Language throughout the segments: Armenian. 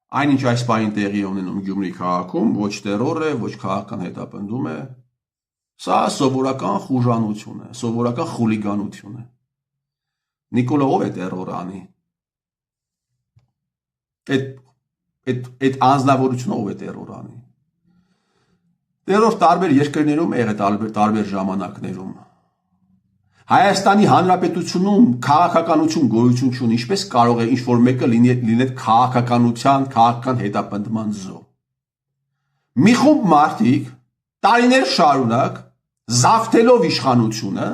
Այնինչ այս պահին տեղի ունենում Գյումրի քաղաքում ոչ տերոր է, ոչ քաղաքական հետապնդում է, սա սովորական խուժանություն է, սովորական խուլիգանություն է։ Նիկոլը ով է տերորը անի։ Այդ անձնավորությունը ով է տերոր անի։ Տերոր տարբեր երկրներում եղել տարբեր ժամանակներում։ Հայաստանի Հանրապետությունում քաղաքականություն գոյություն չունի, ինչպես կարող է ինչ-որ մեկը լինել քաղաքական հետապնդման զոհ։ Մի խումբ մարդիկ տարիներ շարունակ զավթելով իշխանությունը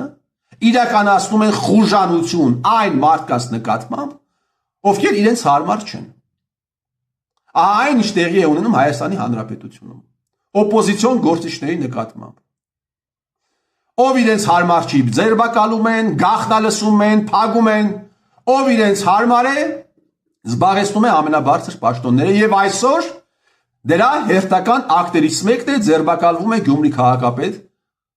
իրականացնում են խուժանություն այն մարդկանց նկատմամբ, ովքեր իրենց հարմար չեն։ Այն ինչ տեղի է ունենում Հայաստանի Հանրապետությունում օպոզիցիոն գործիչների նկատմամբ։ Ով իրենց հարմար չի, ձերբակալում են, գաղտնալսում են, փակում են, ով իրենց հարմար է, զբաղեցնում է ամենաբարձր պաշտոնները եւ այսօր դրա հերթական ակտերից մեկն է ձերբակալվում է Գյումրի քաղաքապետ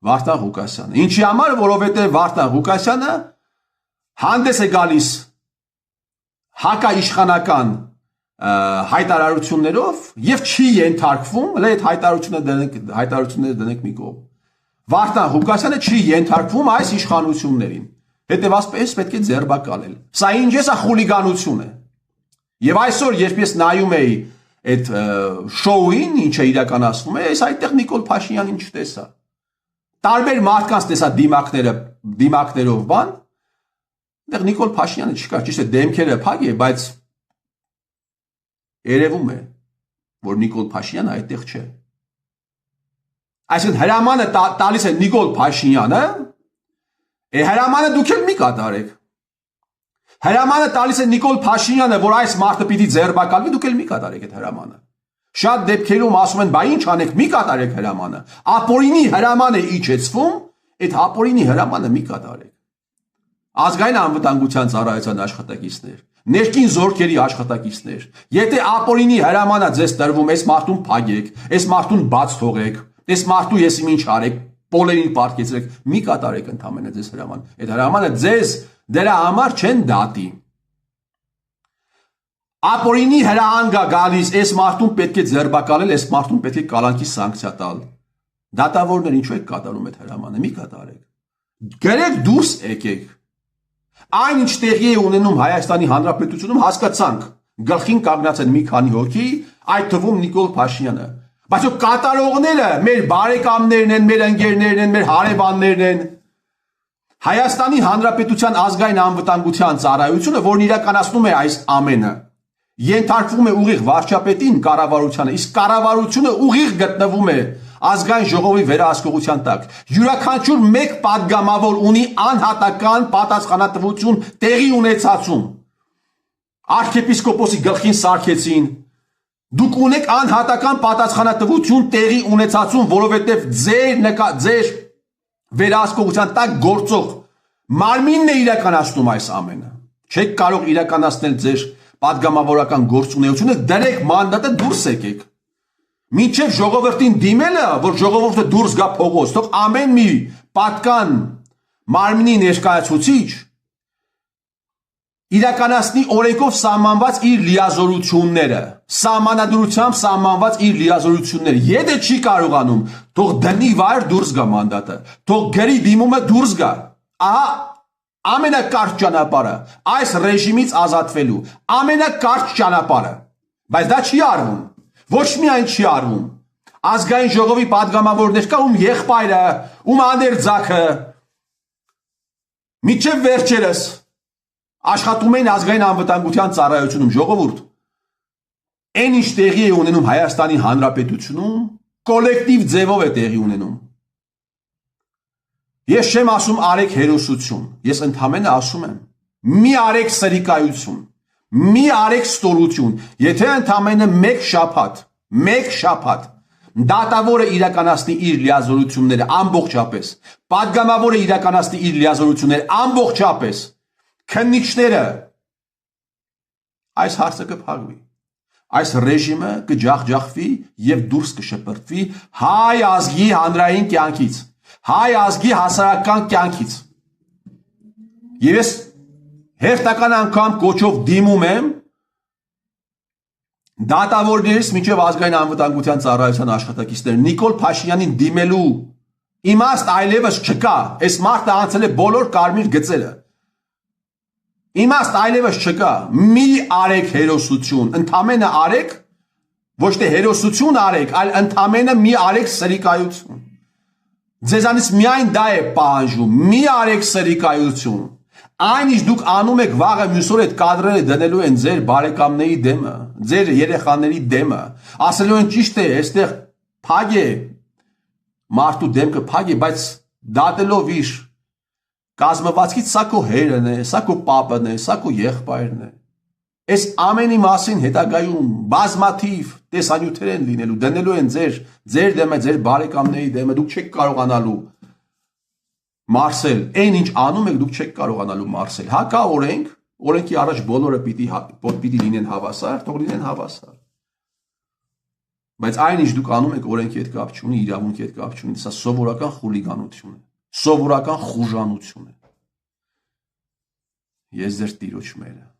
Վարդան Ղուկասյանը։ Ինչի համար, որովհետեւ Վարդան Ղուկասյանը հանդես է գալիս հակաիշխանական հայտարարություններով եւ չի ենթարկվում, հələ այդ հայտարարությունները դնենք մի կողմ։ Վարդան Ղուկասյանը չի ենթարկվում այս իշխանություններին։ Հետևաբար պետք է ձերբակալել։ Սա ինչ է, սա խուլիգանություն է։ Եվ այսօր, երբ ես նայում էի այդ շոուին, ինչը իրականացվում է, ես այդտեղ Նիկոլ Փաշինյանին չտեսա։ Տարբեր մարդկանց տեսա դիմակներով բան, այդտեղ Նիկոլ Փաշինյանը չկար, ճիշտ է, դեմքերը փակ է, բայց երևում է, որ Նիկոլ Փաշինյանը այդտեղ չէ։ Այսինքն հրամանը տալիս է Նիկոլ Փաշինյանը, հրամանը դուք էլ մի կատարեք։ Հրամանը տալիս է Նիկոլ Փաշինյանը, որ այս մարդը պիտի ձերբակալվի, դուք էլ մի կատարեք այդ հրամանը։ Շատ դեպքերում ասում են, բա ինչ անեք, մի կատարեք հրամանը։ Ապօրինի հրաման է իջեցվում, այդ ապօրինի հրամանը մի կատարեք։ Ազգային անվտանգության ծառայության աշխատակիցներ, ներքին զորքերի աշխատակիցներ, եթե ապօրինի հրամանը ձեզ տրվում, այս մարդուն փագեք, այս մարդուն բաց թողեք, այս մարդու ես ինչ արեք, պոլերին պարտքեցրեք, մի կատարեք ընդամենը ձեզ հրաման։ Այդ հրամանը ձեզ դրա համար չեն դատի։ Ապօրինի հրահանգ է գալիս, այս մարդուն պետք է ձերբակալել, այս մարդուն պետք է կալանքի սանկցիա տալ։ Դատավորներ ինչու եք կատարում այդ հրամանը, մի կատարեք։ Գրեք դուրս եկեք։ Այն ինչ տեղի է ունենում Հայաստանի Հանրապետությունում հասկացանք, գլխին կանգնած են մի քանի հոգի, այդ թվում Նիկոլ Փաշինյանը։ Բայց կատարողները մեր բարեկամներն են, մեր ընկերներն են, մեր հարևաններն են։ Հայաստանի Հանրապետության ազգային անվտանգության ծառայությունը, որն իրականացնում է այս ամենը, ենթարկվում է ուղիղ վարչապետին, կառավարությանը, իսկ կառավարությունը ուղիղ գտնվում է ազգային ժողովի վերահսկողության տակ։ Յուրաքանչյուր մեկ պատգամավոր ունի անհատական պատասխանատվություն տեղի ունեցածում։ Արքեպիսկոպոսի գլխին սարքեցին։ Դուք ունեք անհատական պատասխանատվություն տեղի ունեցածում, որովհետև ձեր վերահսկողության տակ գործող մարմինն է իրականացնում այս ամենը։ Չեք կարող իրականացնել ձեր պատգամավորական գործունեությունը, դրեք մանդատը, դուրս եկեք։ Մինչև ժողովրդին դիմելը, որ ժողովուրդը դուրս գա փողոց, թող ամեն մի պատկան մարմնի ներկայացուցիչ իրականացնի օրենքով սահմանված իր լիազորությունները, սահմանադրությամբ սահմանված իր լիազորությունները։ Եթե չի կարողանում, թող դնի վայր դուրս գա մանդատը, թող գրի դիմումը դուրս գա։ Ահա ամենակարճ ճանապարհը այս ռեժիմից ազատվելու ամենակարճ ճանապարհը, բայց դա չի արվում։ Ոչ միայն չի արվում, ազգային ժողովի պատգամավորներ կա, ում եղբայրը, ում անդերձակը մինչև վերջերս աշխատում են ազգային անվտանգության ծառայությունում, ժողովուրդ։ Այն ինչ տեղի է ունենում Հայաստանի Հանրապետությունում, կոլեկտիվ ձևով է տեղի ունենում։ Ես չեմ ասում արեք հերոսություն, ես ընդհանրապես ասում եմ, մի արեք սրիկայություն, մի արեք ստորություն, եթե ընդամենը մեկ շաբաթ դատավորը իրականացնի իր լիազորությունները ամբողջապես, պատգամավորը իրականացնի իր լիազորությունները ամբողջապես, քննիչները, այս հարցը կփակվի, այս ռեժիմը կջախջախվի եւ դուրս կշպրտվի հայ ազգի հանրային կյանքից, հայ ազգի հասարակական կյանքից։ Եվ ես հերթական անգամ կոչով դիմում եմ դատավորներից մինչև ազգային անվտանգության ծառայության աշխատակիցներ Նիկոլ Փաշինյանին դիմելու իմաստ այլևս չկա, այս մարդը անցել է բոլոր կարմիր գծերը, իմաստ այլևս չկա, մի արեք հերոսություն, ընդամենը արեք, ոչ թե հերոսություն արեք, այլ ընդամենը մի արեք սրիկայություն, ձեզանից միայն դա է պահանջում, մի արեք սրիկայություն, այն ինչ դուք անում եք վաղը մյուսօր այդ կադրերը դնելու են ձեր բարեկամների դեմը, ձեր երեխաների դեմը, ասելու են ճիշտ է, այստեղ փակ է, մարդու դեմքը փակ է, բայց դատելով իր կազմվածքից սա քո հերն է, սա քո պապն է, սա քո եղբայրն է, այս ամենի մասին հետագայում բազմաթիվ տեսանյութեր են լինելու, դնելու են ձեր դեմը, ձեր բարեկամների դեմը, դուք չեք կարողանալու մարսել, այն ինչ անում եք, դուք չեք կարողանալու մարսել, հա կա օրենք, օրենքի առաջ բոլորը պիտի լինեն հավասար, թող լինեն հավասար, բայց այն ինչ դուք անում եք օրենքի հետ կապ չունի, իրավունքի հետ կապ չունի, սա սովորական խուլիգանություն է, սովորական խուժանություն է, ես ձեր տիրոջ մերը